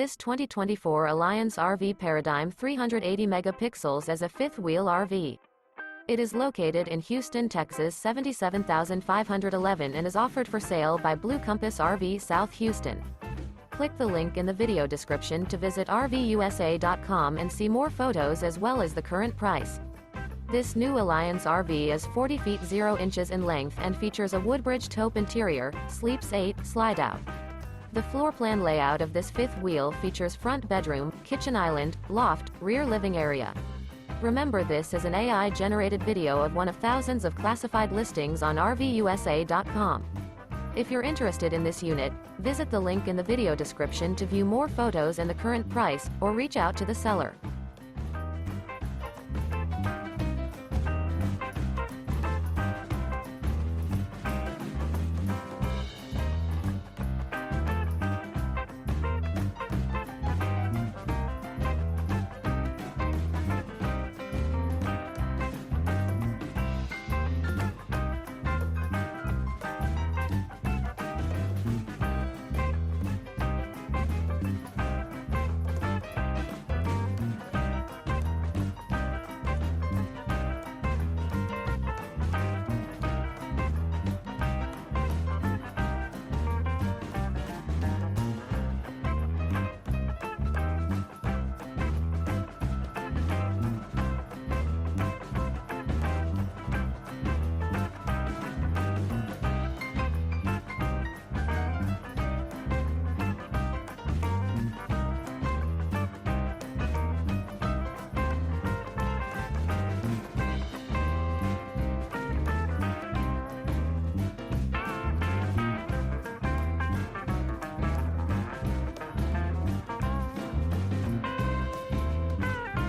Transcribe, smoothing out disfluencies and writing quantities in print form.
This 2024 Alliance RV Paradigm 380 megapixels as a fifth-wheel RV. It is located in Houston, Texas 77511 and is offered for sale by Blue Compass RV South Houston. Click the link in the video description to visit RVUSA.com and see more photos as well as the current price. This new Alliance RV is 40 feet 0 inches in length and features a WOODBRIDGE taupe interior, sleeps 8, Slideout. The floor plan layout of this fifth wheel features front bedroom, kitchen island, loft, rear living area. Remember, this is an AI-generated video of one of thousands of classified listings on RVUSA.com. If you're interested in this unit, visit the link in the video description to view more photos and the current price, or reach out to the seller.